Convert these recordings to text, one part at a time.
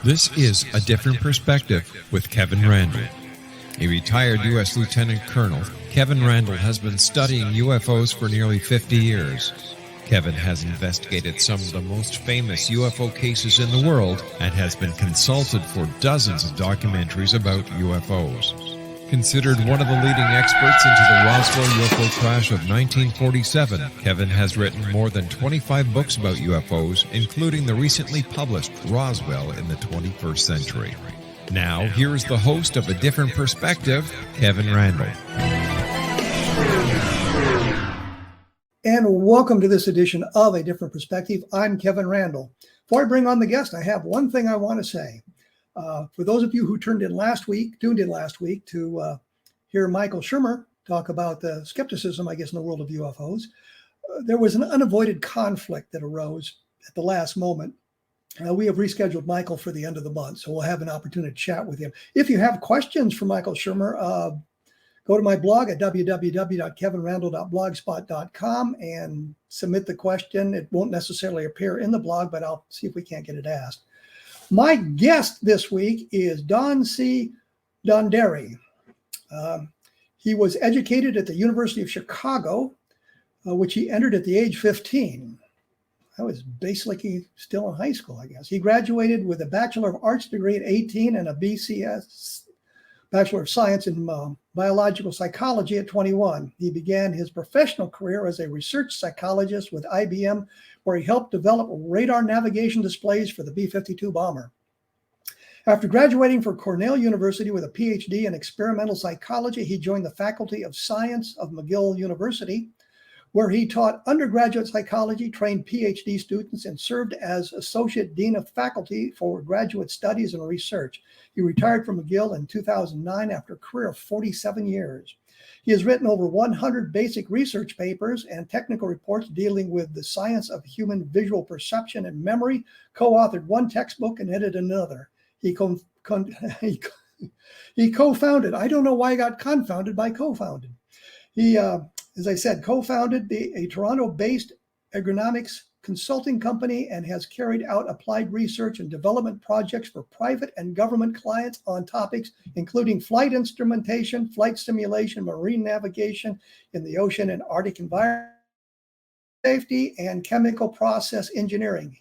This is A Different Perspective with Kevin Randle. A retired U.S. Lieutenant Colonel, Kevin Randle has been studying UFOs for nearly 50 years. Kevin has investigated some of the most famous UFO cases in the world and has been consulted for dozens of documentaries about UFOs. Considered one of the leading experts into the Roswell UFO crash of 1947, Kevin has written more than 25 books about UFOs, including the recently published Roswell in the 21st Century. Now, here is the host of A Different Perspective, Kevin Randle. And welcome to this edition of A Different Perspective. I'm Kevin Randle. Before I bring on the guest, I have one thing I want to say. For those of you who tuned in last week to hear Michael Shermer talk about the skepticism, I guess, in the world of UFOs, there was an unavoided conflict that arose at the last moment. We have rescheduled Michael for the end of the month, so we'll have an opportunity to chat with him. If you have questions for Michael Shermer, go to my blog at www.kevinrandle.blogspot.com and submit the question. It won't necessarily appear in the blog, but I'll see if we can't get it asked. My guest this week is Don C. Donderi. He was educated at the University of Chicago, which he entered at the age 15. That was basically still in high school, I guess. He graduated with a Bachelor of Arts degree at 18 and a B.Sc, Bachelor of Science in Biological Psychology at 21. He began his professional career as a research psychologist with IBM, where he helped develop radar navigation displays for the B-52 bomber. After graduating from Cornell University with a PhD in experimental psychology, he joined the Faculty of Science of McGill University, where he taught undergraduate psychology, trained PhD students, and served as Associate Dean of Faculty for Graduate Studies and Research. He retired from McGill in 2009 after a career of 47 years. He has written over 100 basic research papers and technical reports dealing with the science of human visual perception and memory, co-authored one textbook and edited another. He co-founded, I don't know why I got confounded by co-founded. He, as I said, co-founded a Toronto-based ergonomics consulting company and has carried out applied research and development projects for private and government clients on topics including flight instrumentation, flight simulation, marine navigation in the ocean and Arctic environment, safety, and chemical process engineering.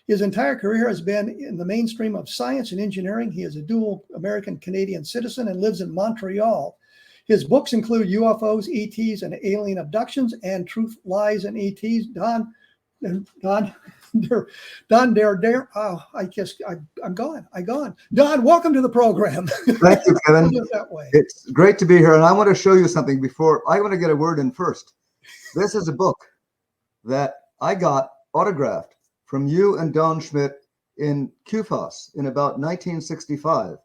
His entire career has been in the mainstream of science and engineering. He is a dual American-Canadian citizen and lives in Montreal. His books include UFOs, ETs, and Alien Abductions, and Truth, Lies, and ETs. I'm gone. Don, welcome to the program. Thank you, Kevin. It's great to be here, and I want to show you something before. I want to get a word in first. This is a book that I got autographed from you and Don Schmidt in QFOS in about 1965.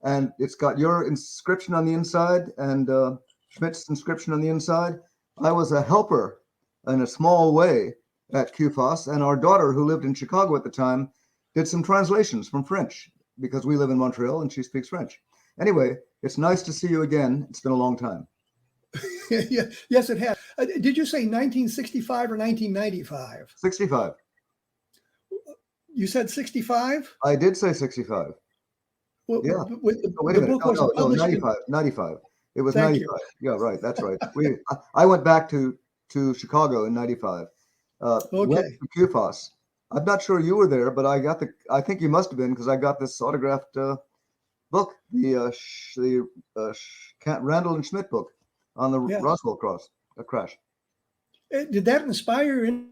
And it's got your inscription on the inside and Schmidt's inscription on the inside. I was a helper in a small way at QFOS, and our daughter, who lived in Chicago at the time, did some translations from French because we live in Montreal and she speaks French. Anyway, it's nice to see you again. It's been a long time. Yeah, yes, it has. Did you say 1965 or 1995? 65. You said 65? I did say 65. Well, yeah. Wait a minute. No, 95. 95. It was 95. Yeah, right. That's right. I went back to Chicago in 95. Went to QFOS. I'm not sure you were there, but I think you must have been because I got this autographed book, the Randle and Schmidt book on the Roswell crash. Did that inspire you?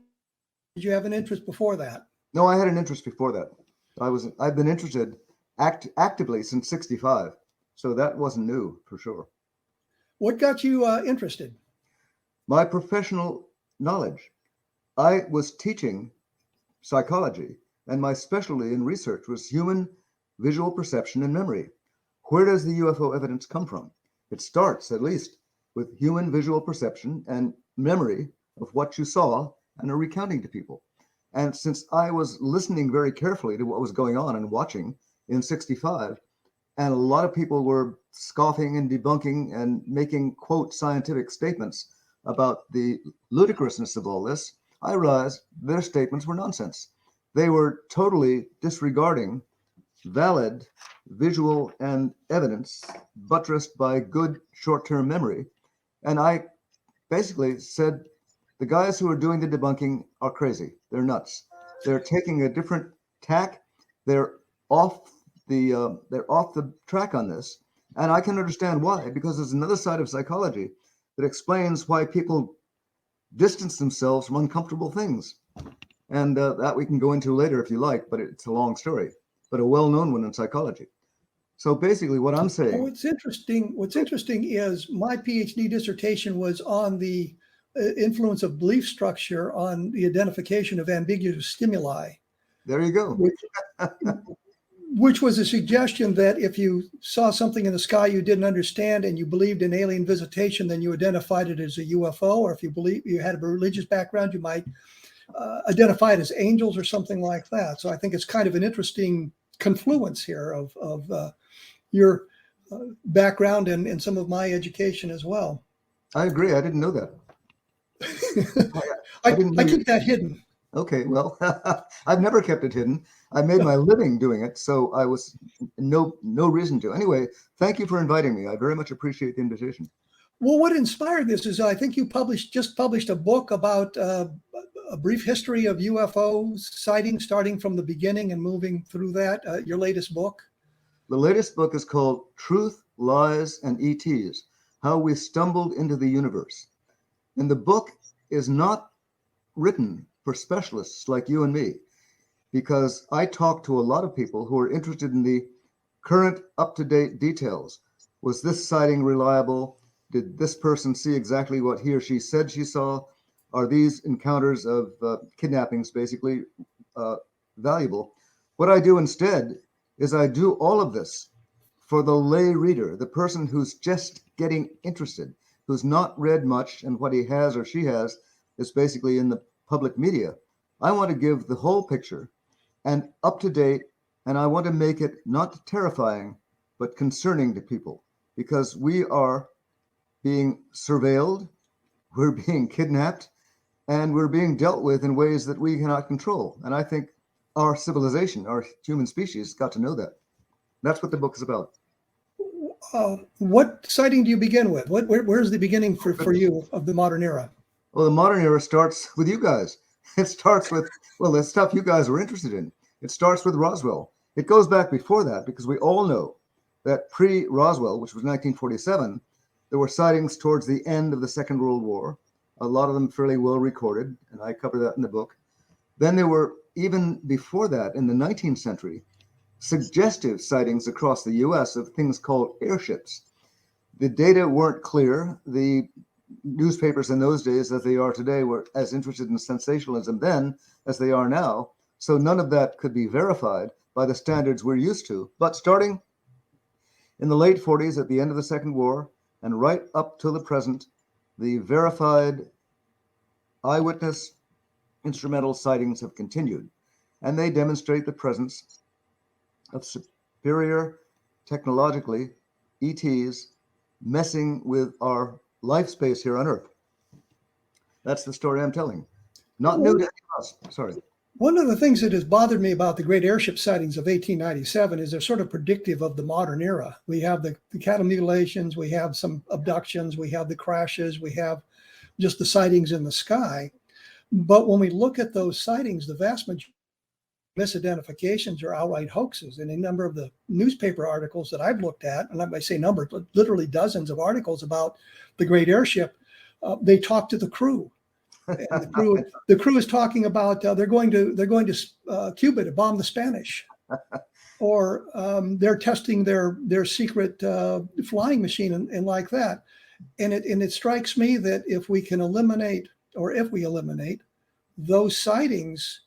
Did you have an interest before that? No, I had an interest before that. I've been interested actively since 65. So that wasn't new for sure. What got you interested? My professional knowledge. I was teaching psychology, and my specialty in research was human visual perception and memory. Where does the UFO evidence come from? It starts, at least, with human visual perception and memory of what you saw and are recounting to people. And since I was listening very carefully to what was going on and watching in 65, and a lot of people were scoffing and debunking and making, quote, scientific statements about the ludicrousness of all this, I realized their statements were nonsense. They were totally disregarding valid visual and evidence buttressed by good short-term memory. And I basically said, the guys who are doing the debunking are crazy. They're nuts. They're taking a different tack. They're off the track on this. And I can understand why, because there's another side of psychology that explains why people distance themselves from uncomfortable things. And that we can go into later if you like, but it's a long story, but a well-known one in psychology. So basically what I'm saying. What's interesting is my PhD dissertation was on the influence of belief structure on the identification of ambiguous stimuli. There you go. Which was a suggestion that if you saw something in the sky you didn't understand and you believed in alien visitation, then you identified it as a UFO, or if you believe you had a religious background, you might identify it as angels or something like that. So I think it's kind of an interesting confluence here of your background and some of my education as well. I agree. I didn't know that. I keep that hidden. Okay, well, I've never kept it hidden. I made my living doing it, so I was no reason to. Anyway, thank you for inviting me. I very much appreciate the invitation. Well, what inspired this is I think you just published a book about a brief history of UFO sightings, starting from the beginning and moving through that. Your latest book? The latest book is called Truth, Lies, and ETs, How We Stumbled into the Universe. And the book is not written for specialists like you and me, because I talk to a lot of people who are interested in the current up-to-date details. Was this sighting reliable? Did this person see exactly what he or she said she saw? Are these encounters of kidnappings basically valuable? What I do instead is I do all of this for the lay reader, the person who's just getting interested, who's not read much, and what he has or she has is basically in the public media. I want to give the whole picture and up to date, and I want to make it not terrifying, but concerning to people, because we are being surveilled, we're being kidnapped, and we're being dealt with in ways that we cannot control. And I think our civilization, our human species, got to know that. That's what the book is about. What sighting do you begin with? Where's the beginning for you of the modern era? Well, the modern era starts with you guys. It starts with, well, the stuff you guys were interested in. It starts with Roswell. It goes back before that, because we all know that pre-Roswell, which was 1947, there were sightings towards the end of the Second World War, a lot of them fairly well recorded, and I cover that in the book. Then there were, even before that, in the 19th century, suggestive sightings across the US of things called airships. The data weren't clear. The newspapers in those days, as they are today, were as interested in sensationalism then as they are now. So none of that could be verified by the standards we're used to. But starting in the late 40s, at the end of the Second War, and right up to the present, the verified eyewitness instrumental sightings have continued. And they demonstrate the presence of superior, technologically, ETs messing with our life space here on Earth. That's the story I'm telling. Not new to us. Sorry. One of the things that has bothered me about the great airship sightings of 1897 is they're sort of predictive of the modern era. We have the cattle mutilations, we have some abductions, we have the crashes, we have just the sightings in the sky. But when we look at those sightings, the vast majority of misidentifications are outright hoaxes. And a number of the newspaper articles that I've looked at, and I say number, but literally dozens of articles about the great airship, they talk to the crew. And the crew is talking about they're going to Cuba to bomb the Spanish, or they're testing their secret flying machine and like that. And it strikes me that if we eliminate those sightings,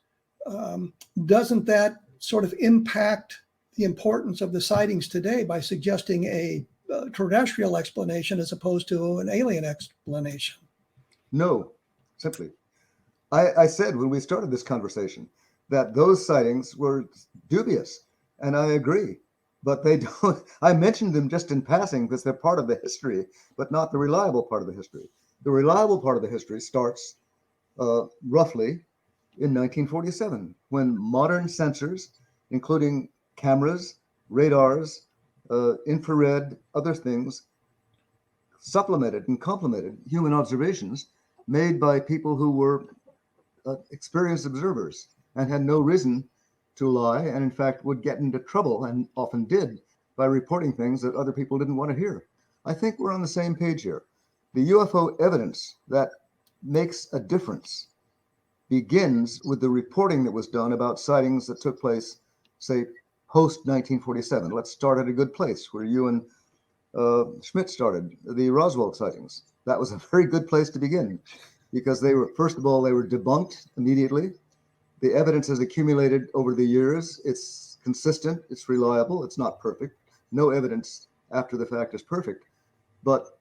doesn't that sort of impact the importance of the sightings today by suggesting a terrestrial explanation as opposed to an alien explanation? No. Simply, I said when we started this conversation that those sightings were dubious, and I agree. But they don't. I mentioned them just in passing because they're part of the history, but not the reliable part of the history. The reliable part of the history starts roughly in 1947, when modern sensors, including cameras, radars, infrared, other things, supplemented and complemented human observations made by people who were experienced observers and had no reason to lie, and in fact would get into trouble, and often did, by reporting things that other people didn't want to hear. I think we're on the same page here. The UFO evidence that makes a difference begins with the reporting that was done about sightings that took place, say, post 1947. Let's start at a good place where you and Schmidt started, the Roswell sightings. That was a very good place to begin, because they were, first of all, they were debunked immediately. The evidence has accumulated over the years. It's consistent, it's reliable, it's not perfect. No evidence after the fact is perfect. But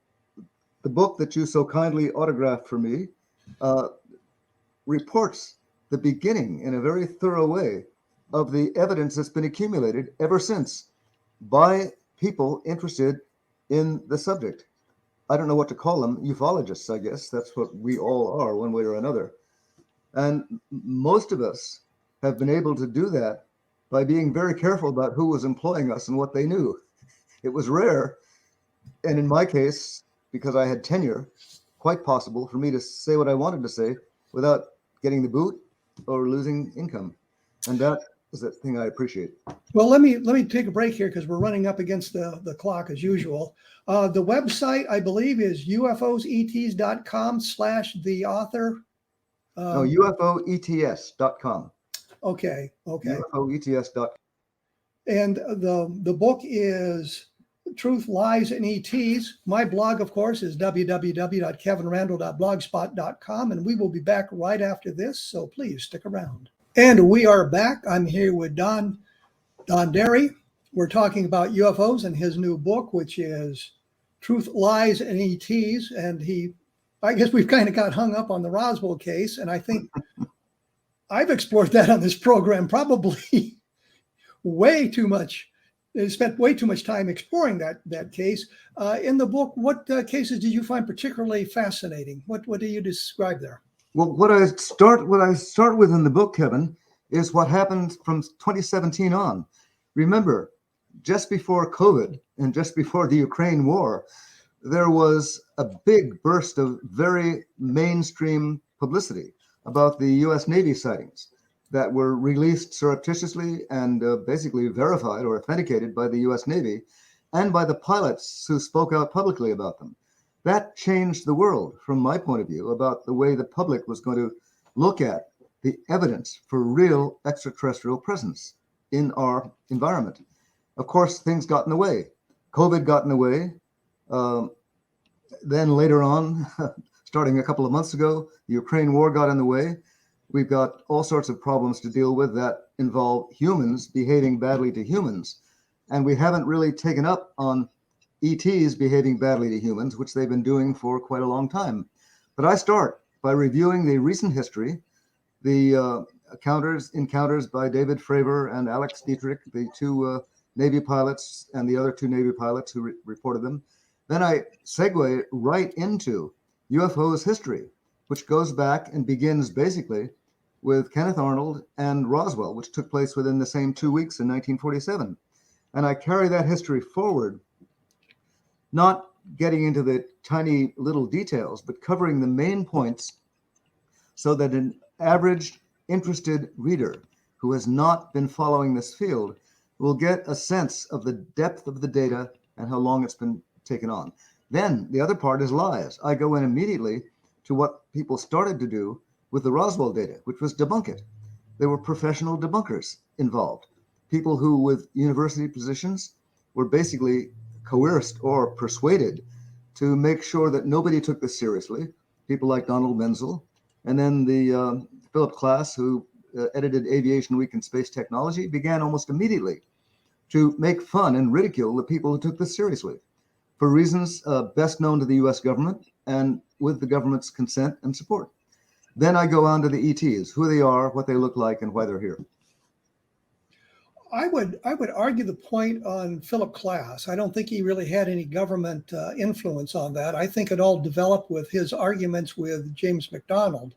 the book that you so kindly autographed for me reports the beginning in a very thorough way of the evidence that's been accumulated ever since by people interested in the subject. I don't know what to call them, ufologists, I guess. That's what we all are, one way or another. And most of us have been able to do that by being very careful about who was employing us and what they knew. It was rare, and in my case, because I had tenure, quite possible for me to say what I wanted to say without getting the boot or losing income. And that is the thing I appreciate. Well, let me take a break here because we're running up against the clock as usual. The website, I believe, is ufosets.com/the author. No, ufoets.com. Okay. ufoets.com. And the book is Truth, Lies, and ETs. My blog, of course, is www.kevinrandle.blogspot.com, and we will be back right after this, so please stick around. And we are back. I'm here with Donderi. We're talking about UFOs and his new book, which is Truth, Lies, and ETs. And I guess we've kind of got hung up on the Roswell case, and I think I've explored that on this program probably way too much. Spent way too much time exploring that case. In the book, what cases did you find particularly fascinating? What do you describe there? Well, what I start with in the book, Kevin, is what happened from 2017 on. Remember, just before COVID and just before the Ukraine war, there was a big burst of very mainstream publicity about the U.S. Navy sightings that were released surreptitiously and basically verified or authenticated by the U.S. Navy and by the pilots who spoke out publicly about them. That changed the world, from my point of view, about the way the public was going to look at the evidence for real extraterrestrial presence in our environment. Of course, things got in the way. COVID got in the way. Then later on, starting a couple of months ago, the Ukraine war got in the way. We've got all sorts of problems to deal with that involve humans behaving badly to humans. And we haven't really taken up on ETs behaving badly to humans, which they've been doing for quite a long time. But I start by reviewing the recent history, the encounters by David Fravor and Alex Dietrich, the two Navy pilots and the other two Navy pilots who reported them. Then I segue right into UFO's history, which goes back and begins basically with Kenneth Arnold and Roswell, which took place within the same 2 weeks in 1947. And I carry that history forward, not getting into the tiny little details, but covering the main points so that an average interested reader who has not been following this field will get a sense of the depth of the data and how long it's been taken on. Then the other part is lies. I go in immediately to what people started to do with the Roswell data, which was debunk it. There were professional debunkers involved, people who with university positions were basically coerced or persuaded to make sure that nobody took this seriously. People like Donald Menzel, and then the Philip Klass, who edited Aviation Week in Space Technology, began almost immediately to make fun and ridicule the people who took this seriously for reasons best known to the US government and with the government's consent and support. Then I go on to the ETs, who they are, what they look like, and why they're here. I would argue the point on Philip Klass. I don't think he really had any government influence on that. I think it all developed with his arguments with James McDonald,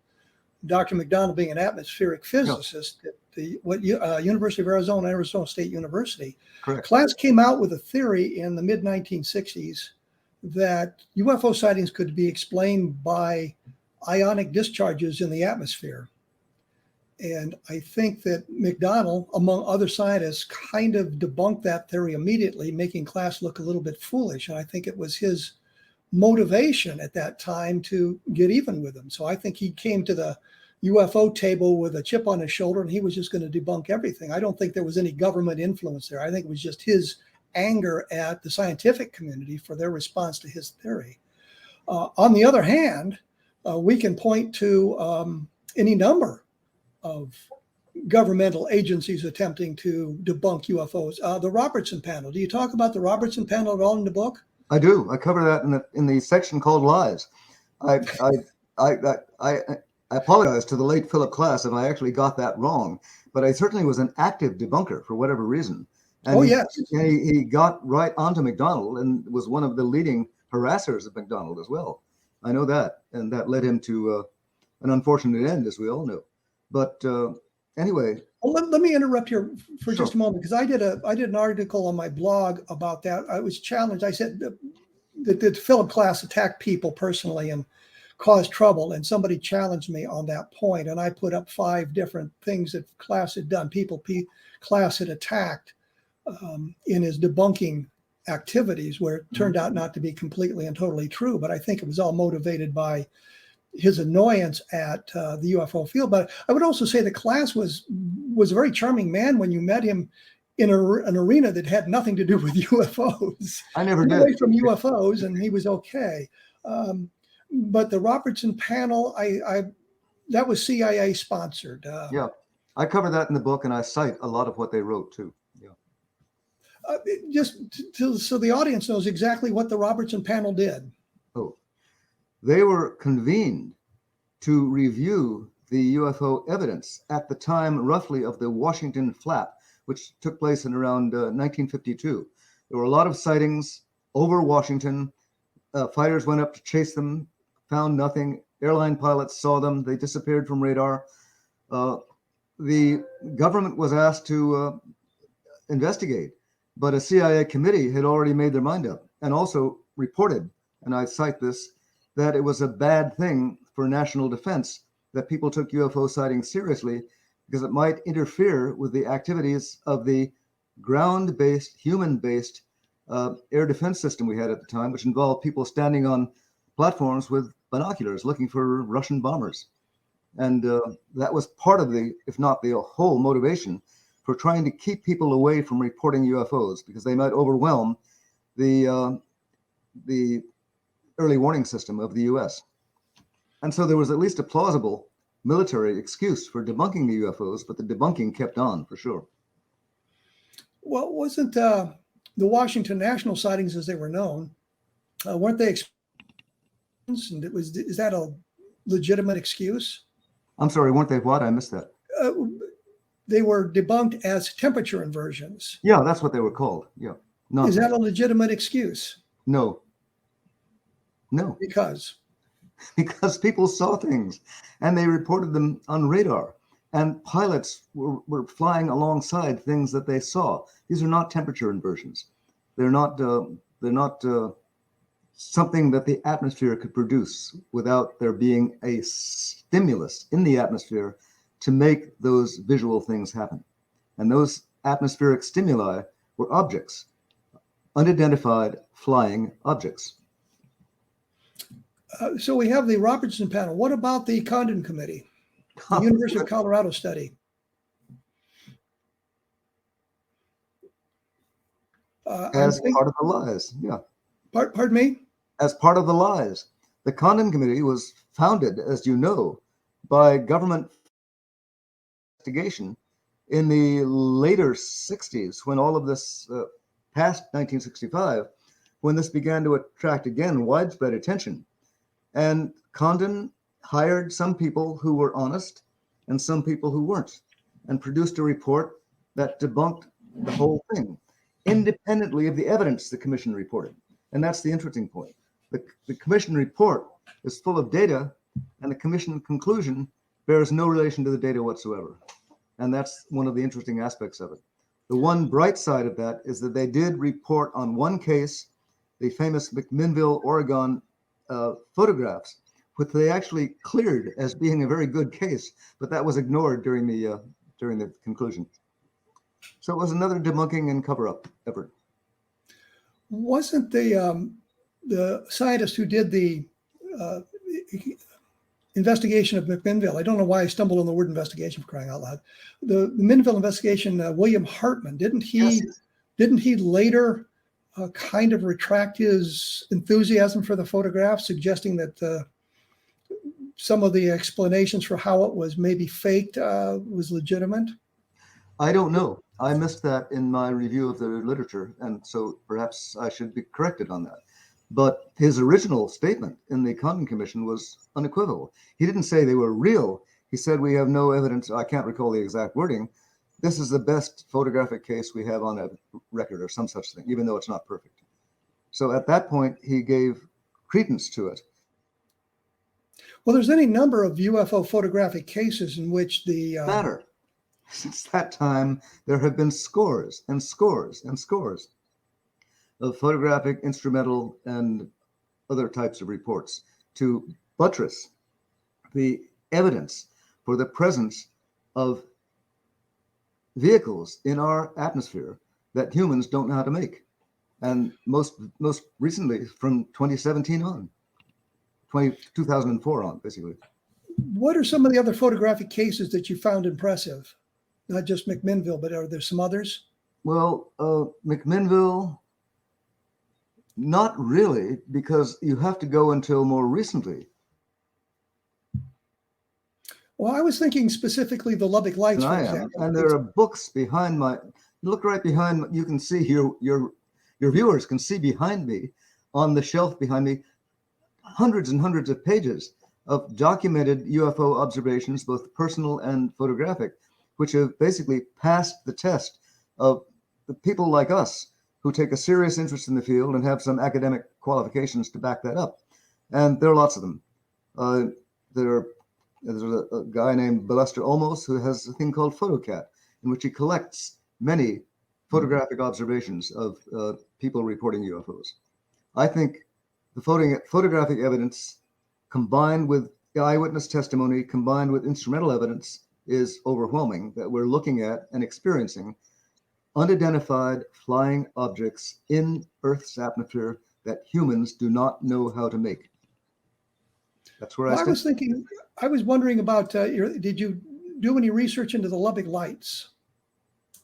Dr. McDonald being an atmospheric physicist, the University of Arizona State University. Correct. Class came out with a theory in the mid 1960s that UFO sightings could be explained by ionic discharges in the atmosphere. And I think that McDonald, among other scientists, kind of debunked that theory immediately, making class look a little bit foolish. And I think it was his motivation at that time to get even with him. So I think he came to the UFO table with a chip on his shoulder and he was just going to debunk everything. I don't think there was any government influence there. I think it was just his anger at the scientific community for their response to his theory. On the other hand, we can point to any number of governmental agencies attempting to debunk UFOs. The Robertson panel. Do you talk about the Robertson panel at all in the book? I do. I cover that in the section called Lies. I apologize to the late Philip Klass if I actually got that wrong, but I certainly was an active debunker for whatever reason. And yes. He got right onto McDonald and was one of the leading harassers of McDonald as well. I know that, and that led him to an unfortunate end, as we all know. But anyway. Well, let me interrupt here for Sure. just a moment, because I did an article on my blog about that. I was challenged. I said that Philip Klass attacked people personally and caused trouble, and somebody challenged me on that point. And I put up 5 different things that Klass had done, people Klass had attacked in his debunking activities, where it turned out not to be completely and totally true. But I think it was all motivated by his annoyance at the UFO field. But I would also say that Klass was a very charming man when you met him in an arena that had nothing to do with UFOs. I never did. Away from UFOs, and he was okay. But the Robertson panel, that was CIA sponsored. Yeah, I cover that in the book, and I cite a lot of what they wrote too. Yeah. So the audience knows exactly what the Robertson panel did. Oh, they were convened to review the UFO evidence at the time, roughly, of the Washington flap, which took place in around 1952. There were a lot of sightings over Washington. Fighters went up to chase them, found nothing. Airline pilots saw them. They disappeared from radar. The government was asked to investigate, but a CIA committee had already made their mind up and also reported, and I cite this, that it was a bad thing for national defense that people took UFO sightings seriously, because it might interfere with the activities of the ground-based, human-based air defense system we had at the time, which involved people standing on platforms with binoculars looking for Russian bombers. And that was part of the, if not the whole motivation for trying to keep people away from reporting UFOs, because they might overwhelm the early warning system of the US. And so there was at least a plausible military excuse for debunking the UFOs, but the debunking kept on for sure. Well, wasn't the Washington National sightings, as they were known, weren't they experiments? And is that a legitimate excuse? I'm sorry, weren't they what? I missed that. They were debunked as temperature inversions. Yeah, that's what they were called. Yeah. No. Is that a legitimate excuse? No. No. Because people saw things and they reported them on radar, and pilots were flying alongside things that they saw. These are not temperature inversions. They're not something that the atmosphere could produce without there being a stimulus in the atmosphere to make those visual things happen. And those atmospheric stimuli were objects, unidentified flying objects. So we have the Robertson panel. What about the Condon Committee, the University of Colorado study? As part of the lies, yeah. Pardon me? As part of the lies. The Condon Committee was founded, as you know, by government investigation in the later 60s, when all of this, past 1965, when this began to attract, again, widespread attention. And Condon hired some people who were honest and some people who weren't, and produced a report that debunked the whole thing, independently of the evidence the commission reported. And that's the interesting point. The commission report is full of data, and the commission conclusion bears no relation to the data whatsoever. And that's one of the interesting aspects of it. The one bright side of that is that they did report on one case, the famous McMinnville, Oregon photographs, which they actually cleared as being a very good case, but that was ignored during the conclusion. So it was another debunking and cover-up effort. Wasn't the scientist who did the investigation of McMinnville, I don't know why I stumbled on the word investigation, for crying out loud, the McMinnville investigation, William Hartman, didn't he later kind of retract his enthusiasm for the photograph, suggesting that some of the explanations for how it was maybe faked was legitimate? I don't know. I missed that in my review of the literature, and so perhaps I should be corrected on that. But his original statement in the Condon Commission was unequivocal. He didn't say they were real. He said, we have no evidence. I can't recall the exact wording. This is the best photographic case we have on a record, or some such thing, even though it's not perfect. So at that point, he gave credence to it. Well, there's any number of UFO photographic cases in which the matter. Since that time, there have been scores and scores and scores of photographic, instrumental, and other types of reports to buttress the evidence for the presence of vehicles in our atmosphere that humans don't know how to make. And most recently from 2017 on, 2004 on, basically. What are some of the other photographic cases that you found impressive? Not just McMinnville, but are there some others? Well, McMinnville, not really, because you have to go until more recently. Well, I was thinking specifically the Lubbock Lights, for example. And there are books behind look right behind, you can see your viewers can see behind me, on the shelf behind me, hundreds and hundreds of pages of documented UFO observations, both personal and photographic, which have basically passed the test of the people like us who take a serious interest in the field and have some academic qualifications to back that up. And there are lots of them. There's a guy named Balester Olmos who has a thing called PhotoCat, in which he collects many photographic observations of people reporting UFOs. I think the photographic evidence combined with eyewitness testimony, combined with instrumental evidence, is overwhelming, that we're looking at and experiencing unidentified flying objects in Earth's atmosphere that humans do not know how to make. That's where I stand. I was wondering about, did you do any research into the Lubbock Lights?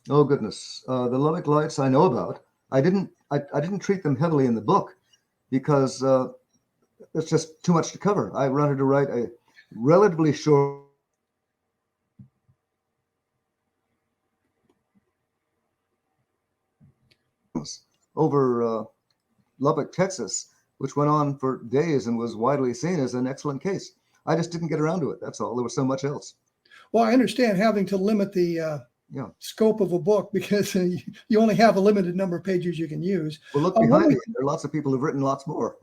Oh goodness, the Lubbock Lights I know about. I didn't treat them heavily in the book because it's just too much to cover. I wanted to write a relatively short over Lubbock, Texas, which went on for days and was widely seen as an excellent case. I just didn't get around to it. That's all. There was so much else. Well, I understand having to limit the scope of a book because you only have a limited number of pages you can use. Well, look behind me. There are lots of people who've written lots more.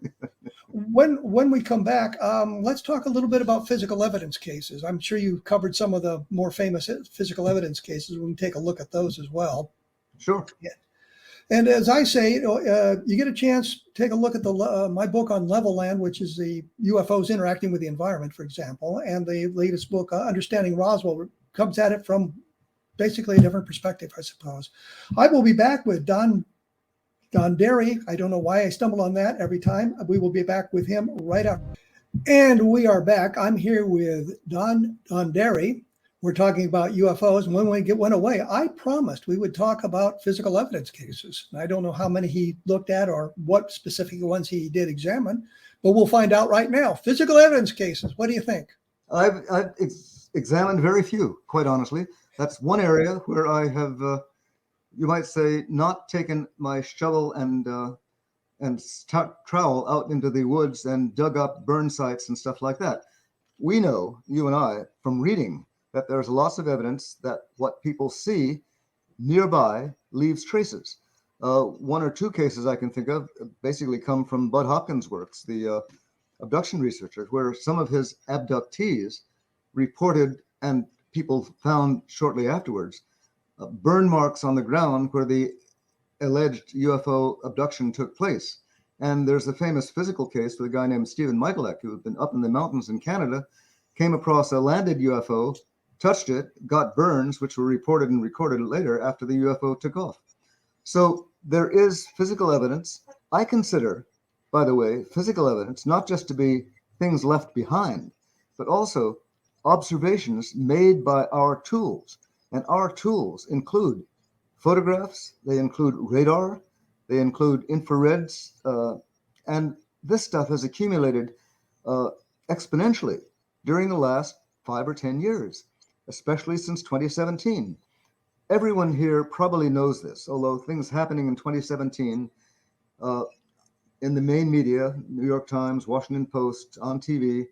When we come back, let's talk a little bit about physical evidence cases. I'm sure you covered some of the more famous physical evidence cases. We can take a look at those as well. Sure. Yeah. And as I say, you get a chance, take a look at my book on Level Land, which is the UFOs interacting with the environment, for example, and the latest book, Understanding Roswell, comes at it from basically a different perspective, I suppose. I will be back with Donderi. I don't know why I stumble on that every time. We will be back with him right after. And we are back. I'm here with Donderi. We're talking about UFOs, and when we went away, I promised we would talk about physical evidence cases. I don't know how many he looked at or what specific ones he did examine, but we'll find out right now. Physical evidence cases, what do you think? I've examined very few, quite honestly. That's one area where I have, you might say, not taken my shovel and trowel out into the woods and dug up burn sites and stuff like that. We know, you and I, from reading, that there's lots of evidence that what people see nearby leaves traces. One or two cases I can think of basically come from Bud Hopkins' works, the abduction researcher, where some of his abductees reported and people found shortly afterwards burn marks on the ground where the alleged UFO abduction took place. And there's a famous physical case with a guy named Stephen Michalek, who had been up in the mountains in Canada, came across a landed UFO, touched it, got burns, which were reported and recorded later after the UFO took off. So there is physical evidence. I consider, by the way, physical evidence not just to be things left behind, but also observations made by our tools. And our tools include photographs, they include radar, they include infrareds, and this stuff has accumulated exponentially during the last 5 or 10 years, especially since 2017. Everyone here probably knows this, although things happening in 2017 in the main media, New York Times, Washington Post, on TV,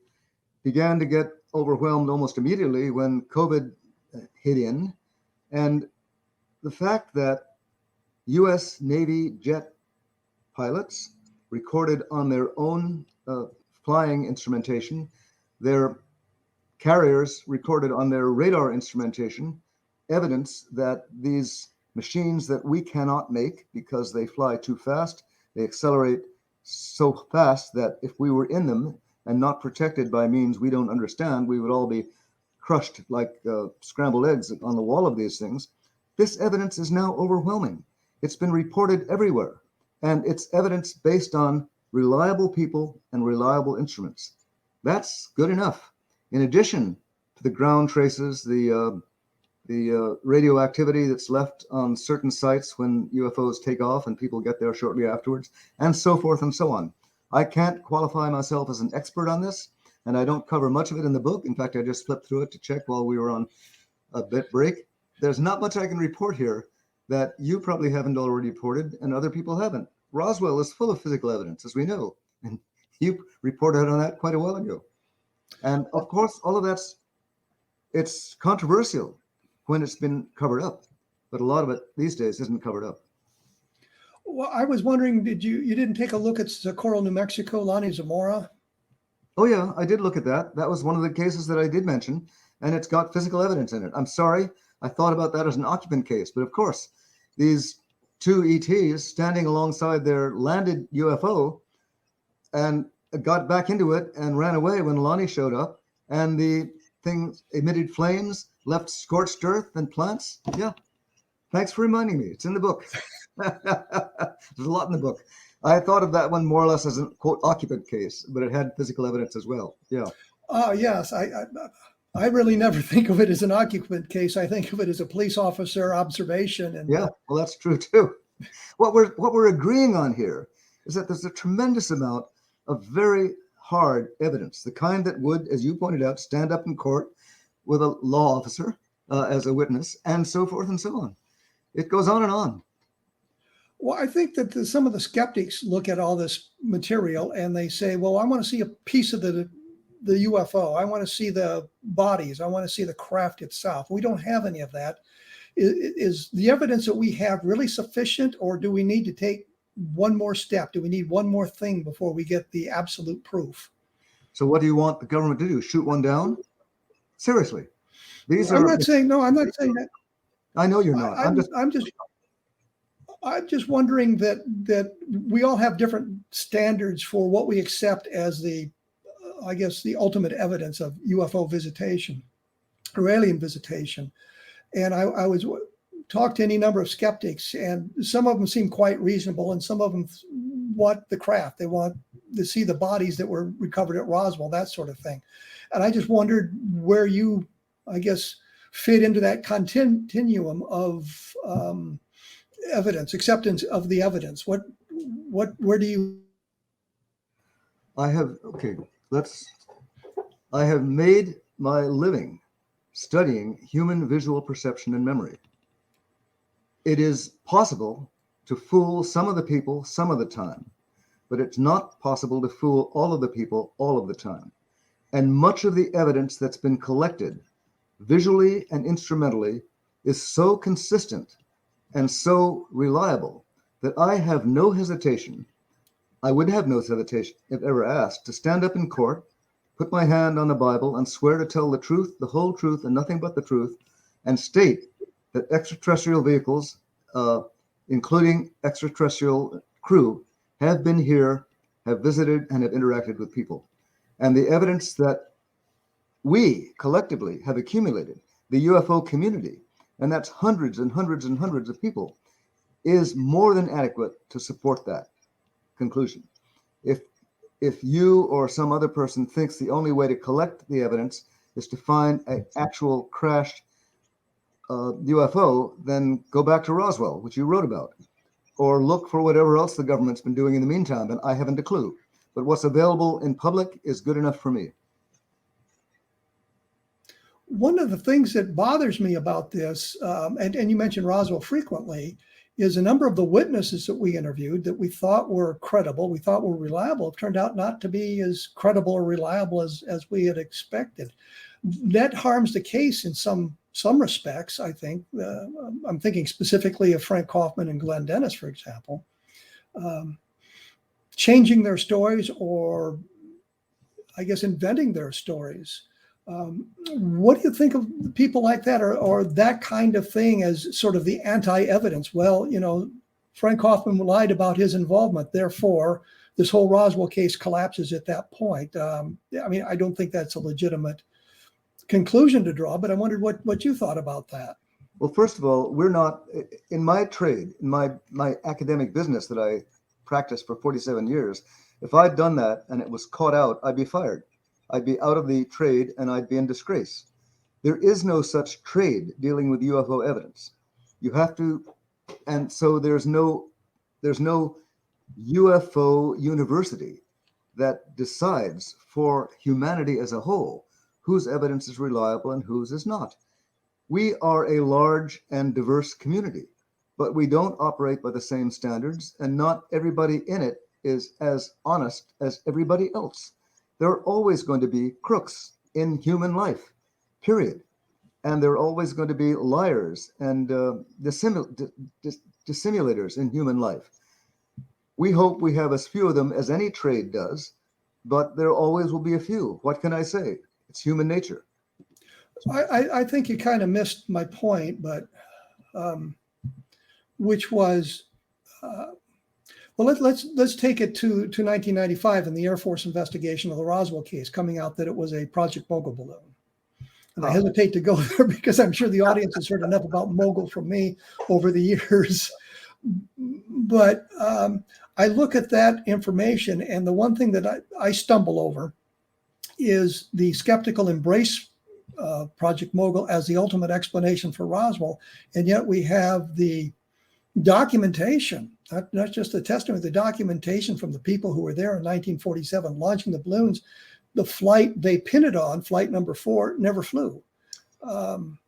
began to get overwhelmed almost immediately when COVID hit in. And the fact that US Navy jet pilots recorded on their own flying instrumentation, their carriers recorded on their radar instrumentation, evidence that these machines that we cannot make because they fly too fast, they accelerate so fast that if we were in them and not protected by means we don't understand, we would all be crushed like scrambled eggs on the wall of these things. This evidence is now overwhelming. It's been reported everywhere, and it's evidence based on reliable people and reliable instruments. That's good enough. In addition to the ground traces, the radioactivity that's left on certain sites when UFOs take off and people get there shortly afterwards, and so forth and so on. I can't qualify myself as an expert on this, and I don't cover much of it in the book. In fact, I just flipped through it to check while we were on a bit break. There's not much I can report here that you probably haven't already reported and other people haven't. Roswell is full of physical evidence, as we know, and you reported on that quite a while ago. And of course, all of it's controversial when it's been covered up, but a lot of it these days isn't covered up. Well, I was wondering, you didn't take a look at Socorro, New Mexico, Lonnie Zamora? Oh yeah, I did look at that. That was one of the cases that I did mention, and it's got physical evidence in it. I'm sorry, I thought about that as an occupant case, but of course, these two ETs standing alongside their landed UFO and got back into it and ran away when Lonnie showed up, and the thing emitted flames, left scorched earth and plants. Yeah, thanks for reminding me. It's in the book. There's a lot in the book. I thought of that one more or less as a quote occupant case, but it had physical evidence as well. Yeah. Oh yes, I really never think of it as an occupant case. I think of it as a police officer observation. And yeah, well, that's true too. What we're agreeing on here is that there's a tremendous amount of very hard evidence, the kind that would, as you pointed out, stand up in court with a law officer as a witness, and so forth and so on. It goes on and on. Well, I think that some of the skeptics look at all this material and they say, well, I want to see a piece of the UFO. I want to see the bodies. I want to see the craft itself. We don't have any of that. Is the evidence that we have really sufficient, or do we need to take one more step? Do we need one more thing before we get the absolute proof? So what do you want the government to do? Shoot one down? Seriously. I'm not saying that. I know you're not. I'm just wondering that we all have different standards for what we accept as the ultimate evidence of UFO visitation or alien visitation. And I was talked to any number of skeptics, and some of them seem quite reasonable, and some of them want the craft. They want to see the bodies that were recovered at Roswell, that sort of thing. And I just wondered where you, fit into that continuum of evidence, acceptance of the evidence. Where do you? I have made my living studying human visual perception and memory. It is possible to fool some of the people some of the time, but it's not possible to fool all of the people all of the time. And much of the evidence that's been collected visually and instrumentally is so consistent and so reliable that I have no hesitation. I would have no hesitation if ever asked to stand up in court put my hand on the Bible and swear to tell the truth, the whole truth, and nothing but the truth, and state that extraterrestrial vehicles, including extraterrestrial crew, have been here, have visited, and have interacted with people. And the evidence that we collectively have accumulated, the UFO community, and that's hundreds and hundreds and hundreds of people, is more than adequate to support that conclusion. If you or some other person thinks the only way to collect the evidence is to find an actual crashed UFO, then go back to Roswell, which you wrote about, or look for whatever else the government's been doing in the meantime, and I haven't a clue. But what's available in public is good enough for me. One of the things that bothers me about this, and you mentioned Roswell frequently, is a number of the witnesses that we interviewed that we thought were credible, we thought were reliable, turned out not to be as credible or reliable as we had expected. That harms the case in some respects, I think. I'm thinking specifically of Frank Kaufman and Glenn Dennis, for example, changing their stories or, I guess, inventing their stories. What do you think of people like that, or that kind of thing as sort of the anti-evidence? Well, Frank Kaufman lied about his involvement, therefore this whole Roswell case collapses at that point. I don't think that's a legitimate conclusion to draw, but I wondered what you thought about that. Well, first of all, we're not, in my trade, in my academic business that I practiced for 47 years, if I'd done that and it was caught out, I'd be fired. I'd be out of the trade and I'd be in disgrace. There is no such trade dealing with UFO evidence. You have to, and so there's no UFO university that decides for humanity as a whole whose evidence is reliable and whose is not. We are a large and diverse community, but we don't operate by the same standards, and not everybody in it is as honest as everybody else. There are always going to be crooks in human life, period. And there are always going to be liars and dissimulators in human life. We hope we have as few of them as any trade does, but there always will be a few. What can I say? It's human nature. I think you kind of missed my point, but which was, well, let's take it to 1995 and the Air Force investigation of the Roswell case, coming out that it was a Project Mogul balloon. And I hesitate to go there because I'm sure the audience has heard enough about Mogul from me over the years. But I look at that information, and the one thing that I stumble over is the skeptical embrace Project Mogul as the ultimate explanation for Roswell. And yet we have the documentation, not just the testimony, the documentation from the people who were there in 1947 launching the balloons. The flight they pinned it on, flight number 4, never flew. And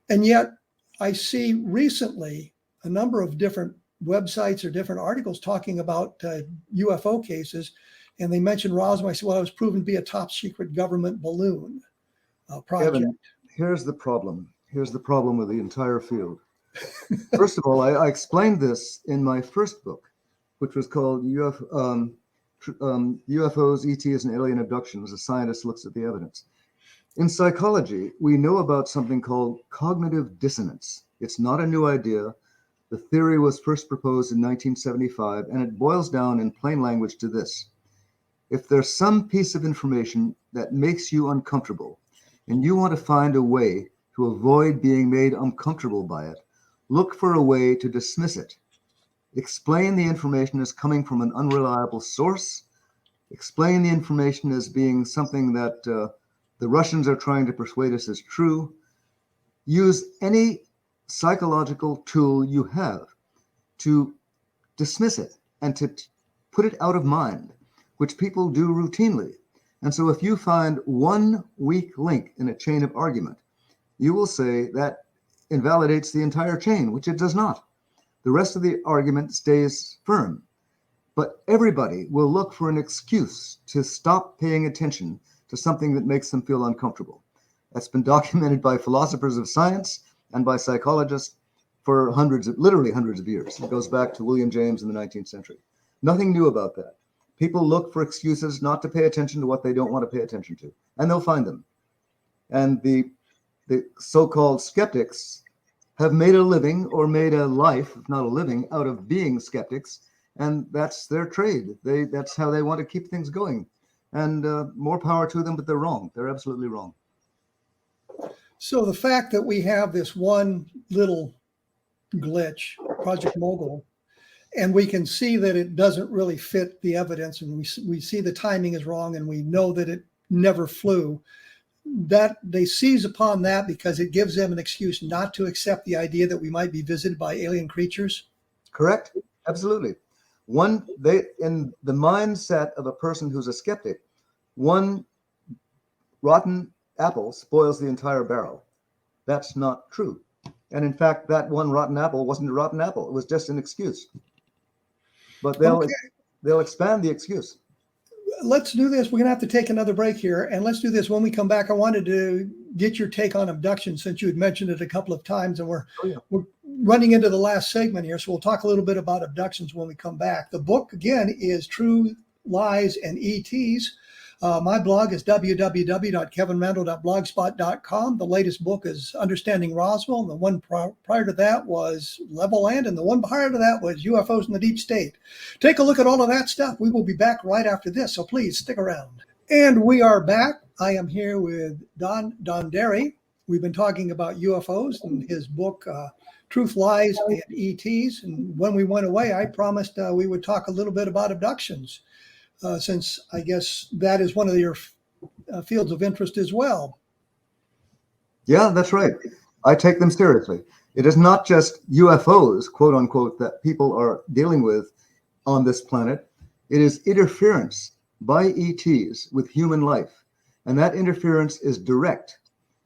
yet I see recently a number of different websites or different articles talking about UFO cases, and they mentioned Roswell. I said, well, it was proven to be a top secret government balloon project. Kevin, here's the problem. Here's the problem with the entire field. First of all, I explained this in my first book, which was called UFOs, ETs, and Alien Abductions. A scientist looks at the evidence. In psychology, we know about something called cognitive dissonance. It's not a new idea. The theory was first proposed in 1975, and it boils down in plain language to this. If there's some piece of information that makes you uncomfortable, and you want to find a way to avoid being made uncomfortable by it, look for a way to dismiss it. Explain the information as coming from an unreliable source. Explain the information as being something that the Russians are trying to persuade us is true. Use any psychological tool you have to dismiss it and to put it out of mind, which people do routinely. And so if you find one weak link in a chain of argument, you will say that invalidates the entire chain, which it does not. The rest of the argument stays firm. But everybody will look for an excuse to stop paying attention to something that makes them feel uncomfortable. That's been documented by philosophers of science and by psychologists for literally hundreds of years. It goes back to William James in the 19th century. Nothing new about that. People look for excuses not to pay attention to what they don't want to pay attention to, and they'll find them. And the so-called skeptics have made a living, or made a life, if not a living, out of being skeptics, and that's their trade. That's how they want to keep things going. And more power to them, but they're wrong. They're absolutely wrong. So the fact that we have this one little glitch, Project Mogul, and we can see that it doesn't really fit the evidence, and we see the timing is wrong, and we know that it never flew, that they seize upon that because it gives them an excuse not to accept the idea that we might be visited by alien creatures? Correct. Absolutely. In the mindset of a person who's a skeptic, one rotten apple spoils the entire barrel. That's not true. And in fact, that one rotten apple wasn't a rotten apple. It was just an excuse. But they'll expand the excuse. Let's do this. We're going to have to take another break here. And let's do this. When we come back, I wanted to get your take on abduction, since you had mentioned it a couple of times. And we're running into the last segment here. So we'll talk a little bit about abductions when we come back. The book, again, is True Lies and ETs. My blog is www.kevinrandle.blogspot.com. The latest book is Understanding Roswell. And the one prior to that was Level Land. And the one prior to that was UFOs in the Deep State. Take a look at all of that stuff. We will be back right after this. So please stick around. And we are back. I am here with Donderi. We've been talking about UFOs and his book, Truth, Lies, and ETs. And when we went away, I promised we would talk a little bit about abductions. Since I guess that is one of your fields of interest as well. Yeah, that's right. I take them seriously. It is not just UFOs, quote unquote, that people are dealing with on this planet. It is interference by ETs with human life. And that interference is direct.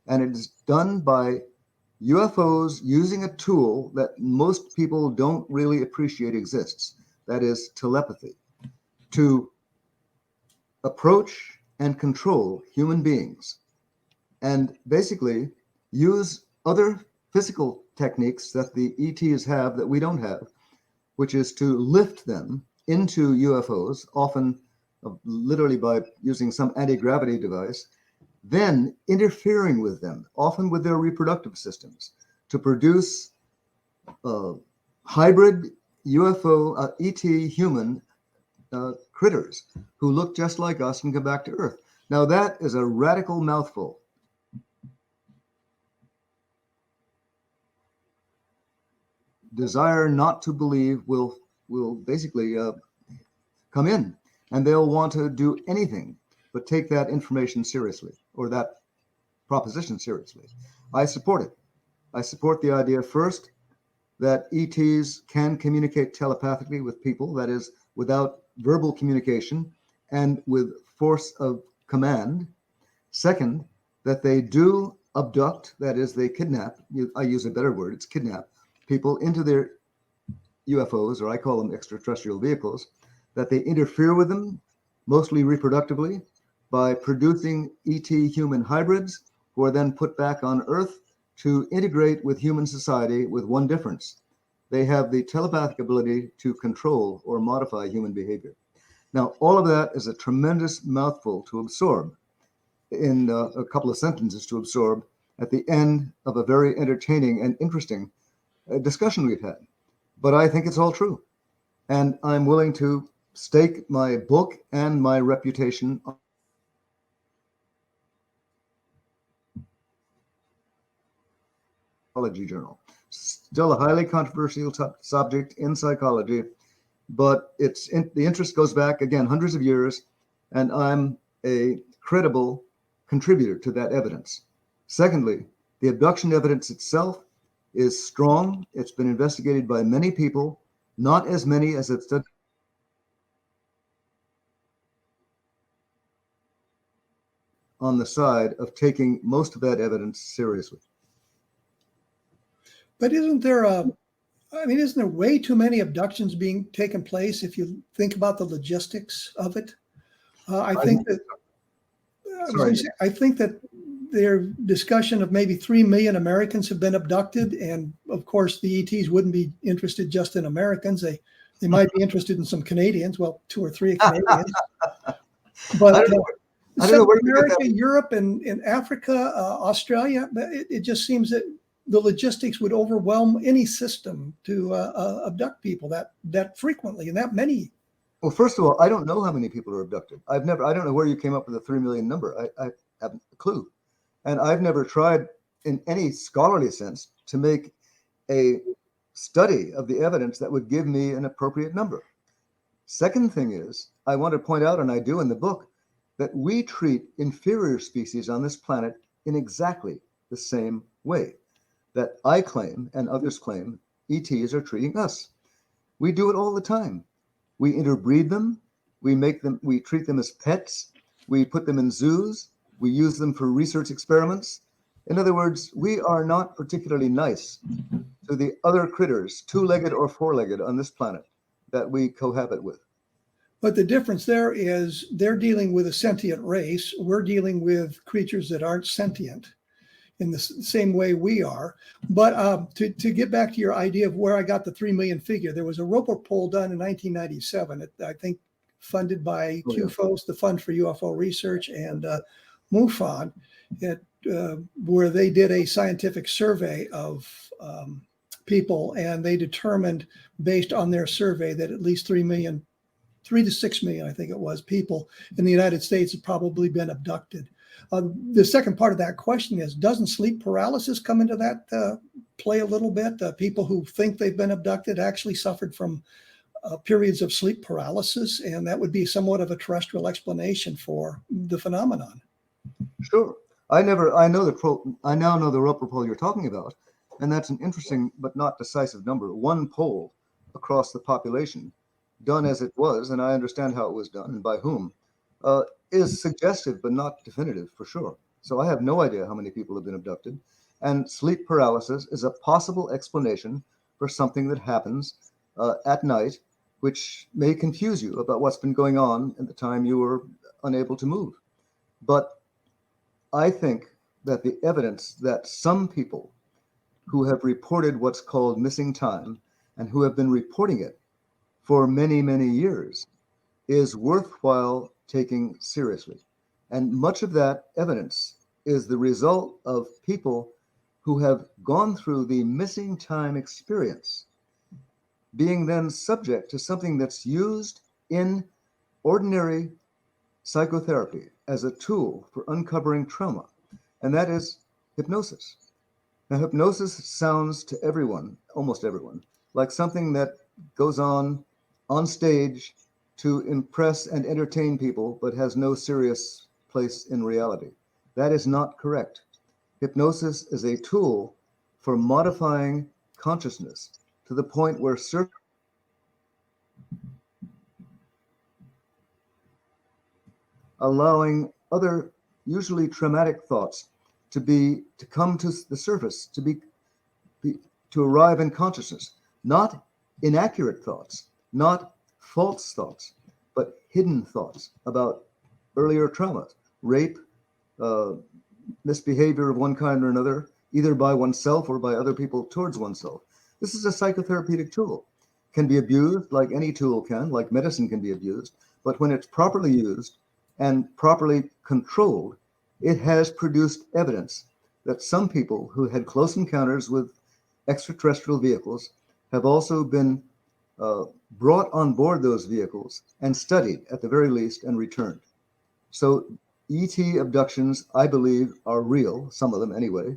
And it is done by UFOs using a tool that most people don't really appreciate exists. That is telepathy. To approach and control human beings, and basically use other physical techniques that the ETs have that we don't have, which is to lift them into UFOs, often literally by using some anti-gravity device, then interfering with them, often with their reproductive systems, to produce hybrid UFO ET human critters who look just like us and come back to Earth. Now that is a radical mouthful. Desire not to believe will basically come in, and they'll want to do anything but take that information seriously, or that proposition seriously. I support it. I support the idea, first, that ETs can communicate telepathically with people, that is, without verbal communication and with force of command. Second, that they do abduct, that is, they kidnap, I use a better word, it's kidnap, people into their UFOs, or I call them extraterrestrial vehicles, that they interfere with them, mostly reproductively, by producing ET human hybrids who are then put back on Earth to integrate with human society, with one difference. They have the telepathic ability to control or modify human behavior. Now, all of that is a tremendous mouthful to absorb in a couple of sentences to absorb at the end of a very entertaining and interesting discussion we've had. But I think it's all true. And I'm willing to stake my book and my reputation on Psychology Journal. Still a highly controversial subject in psychology, but the interest goes back, again, hundreds of years, and I'm a credible contributor to that evidence. Secondly, the abduction evidence itself is strong. It's been investigated by many people, not as many as have studied on the side of taking most of that evidence seriously. But isn't there way too many abductions being taken place if you think about the logistics of it? I think that their discussion of maybe 3 million Americans have been abducted, and of course the ETs wouldn't be interested just in Americans. They They might be interested in some Canadians, well, 2 or 3 Canadians. But I don't know South where you get America, that. Europe, and Africa, Australia, it just seems that the logistics would overwhelm any system to abduct people that frequently and that many. Well, first of all, I don't know how many people are abducted. I don't know where you came up with the 3 million number. I haven't a clue. And I've never tried in any scholarly sense to make a study of the evidence that would give me an appropriate number. Second thing is, I want to point out, and I do in the book, that we treat inferior species on this planet in exactly the same way that I claim and others claim ETs are treating us. We do it all the time. We interbreed them, we treat them as pets, we put them in zoos, we use them for research experiments. In other words, we are not particularly nice to the other critters, 2-legged or 4-legged on this planet that we cohabit with. But the difference there is they're dealing with a sentient race. We're dealing with creatures that aren't sentient in the same way we are. But to get back to your idea of where I got the 3 million figure, there was a Roper poll done in 1997, I think funded by QFOS, the Fund for UFO Research, and MUFON, where they did a scientific survey of people, and they determined based on their survey that at least 3 to 6 million, I think it was, people in the United States have probably been abducted. The second part of that question is, doesn't sleep paralysis come into that play a little bit? People who think they've been abducted actually suffered from periods of sleep paralysis, and that would be somewhat of a terrestrial explanation for the phenomenon. Sure. I now know the Roper poll you're talking about, and that's an interesting but not decisive number. One poll across the population, done as it was, and I understand how it was done and by whom, is suggestive but not definitive for sure. So I have no idea how many people have been abducted. And sleep paralysis is a possible explanation for something that happens at night, which may confuse you about what's been going on at the time you were unable to move. But I think that the evidence that some people who have reported what's called missing time and who have been reporting it for many, many years is worthwhile taking seriously. And much of that evidence is the result of people who have gone through the missing time experience, being then subject to something that's used in ordinary psychotherapy as a tool for uncovering trauma, and that is hypnosis. Now, hypnosis sounds to everyone, almost everyone, like something that goes on stage to impress and entertain people, but has no serious place in reality. That is not correct. Hypnosis is a tool for modifying consciousness to the point where allowing other, usually traumatic thoughts to come to the surface, to arrive in consciousness, not inaccurate thoughts, not false thoughts, but hidden thoughts about earlier traumas, rape, misbehavior of one kind or another, either by oneself or by other people towards oneself. This is a psychotherapeutic tool. Can be abused like any tool can, like medicine can be abused, but when it's properly used and properly controlled, it has produced evidence that some people who had close encounters with extraterrestrial vehicles have also been brought on board those vehicles and studied at the very least and returned. So ET abductions, I believe, are real, some of them anyway.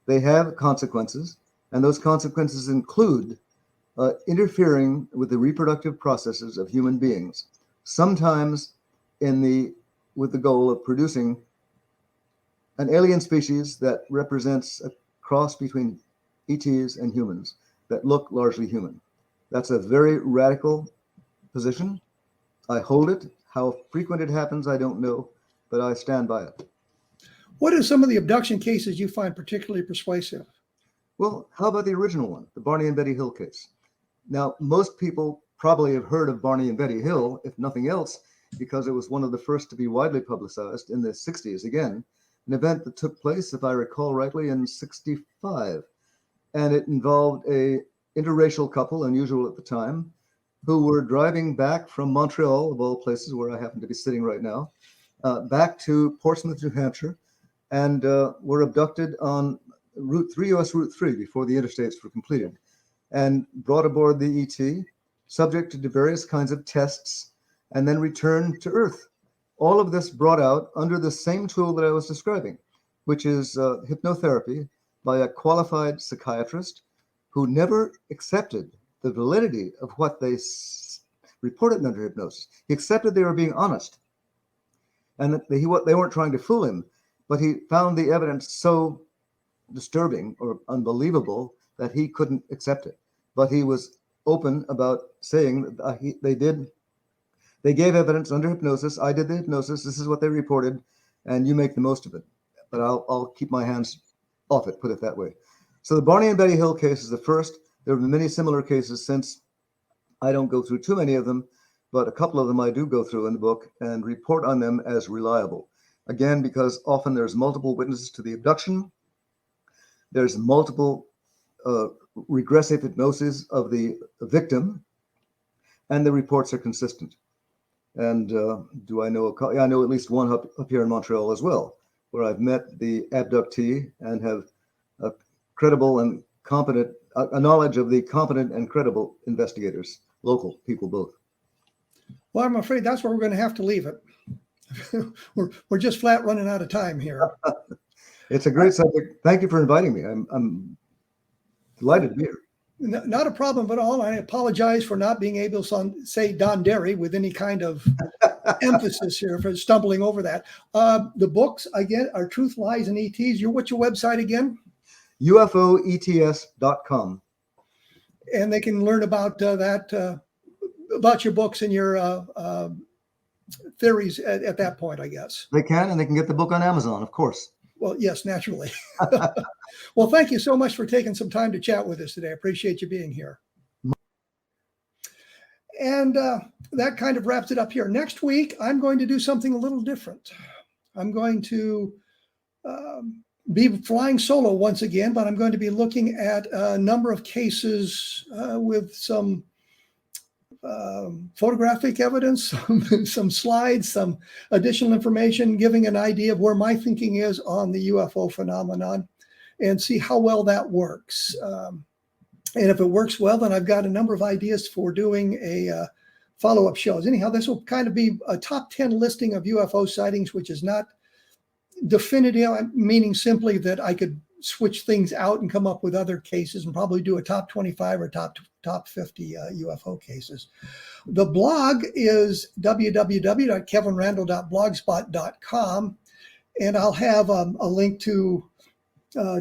They have consequences, and those consequences include interfering with the reproductive processes of human beings, sometimes with the goal of producing an alien species that represents a cross between ETs and humans that look largely human. That's a very radical position. I hold it. How frequent it happens, I don't know, but I stand by it. What are some of the abduction cases you find particularly persuasive? Well, how about the original one, the Barney and Betty Hill case? Now, most people probably have heard of Barney and Betty Hill, if nothing else, because it was one of the first to be widely publicized in the 60s. Again, an event that took place, if I recall rightly, in 65. And it involved a interracial couple, unusual at the time, who were driving back from Montreal, of all places where I happen to be sitting right now, back to Portsmouth, New Hampshire, and were abducted on US Route 3 before the interstates were completed, and brought aboard the ET, subjected to various kinds of tests, and then returned to Earth. All of this brought out under the same tool that I was describing, which is hypnotherapy by a qualified psychiatrist who never accepted the validity of what they reported under hypnosis. He accepted they were being honest and that they weren't trying to fool him, but he found the evidence so disturbing or unbelievable that he couldn't accept it. But he was open about saying that they gave evidence under hypnosis. I did the hypnosis. This is what they reported, and you make the most of it. But I'll keep my hands off it, put it that way. So the Barney and Betty Hill case is the first. There have been many similar cases since. I don't go through too many of them, but a couple of them I do go through in the book and report on them as reliable. Again, because often there's multiple witnesses to the abduction. There's multiple regressive hypnosis of the victim, and the reports are consistent. And do I know I know at least one up here in Montreal as well, where I've met the abductee and have a credible and competent, a knowledge of the competent and credible investigators, local people both. Well, I'm afraid that's where we're going to have to leave it. we're just flat running out of time here. It's a great subject. Thank you for inviting me. I'm delighted to be here. Not a problem at all. I apologize for not being able to say Donderi with any kind of emphasis here, for stumbling over that. The books, again, are Truth, Lies, and ETs. What's your website again? UFOETS.com. And they can learn about that, about your books and your theories at that point, I guess. They can, and they can get the book on Amazon, of course. Well, yes, naturally. Well, thank you so much for taking some time to chat with us today. I appreciate you being here. And that kind of wraps it up here. Next week, I'm going to do something a little different. I'm going to be flying solo once again, but I'm going to be looking at a number of cases with some photographic evidence, some slides, some additional information, giving an idea of where my thinking is on the UFO phenomenon and see how well that works. And if it works well, then I've got a number of ideas for doing a follow-up shows. Anyhow, this will kind of be a top 10 listing of UFO sightings, which is not definitive, meaning simply that I could switch things out and come up with other cases and probably do a top 25 or top 50 UFO cases. The blog is www.kevinrandle.blogspot.com, and I'll have a link to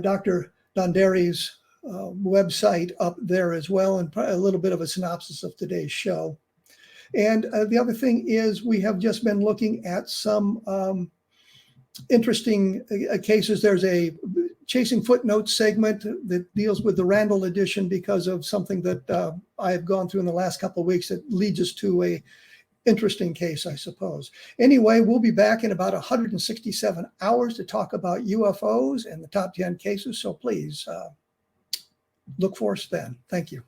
Dr. Donderi's website up there as well, and a little bit of a synopsis of today's show. And the other thing is we have just been looking at some interesting cases. There's a Chasing Footnotes segment that deals with the Randle edition because of something that I have gone through in the last couple of weeks that leads us to a interesting case, I suppose. Anyway, we'll be back in about 167 hours to talk about UFOs and the top 10 cases. So please look for us then. Thank you.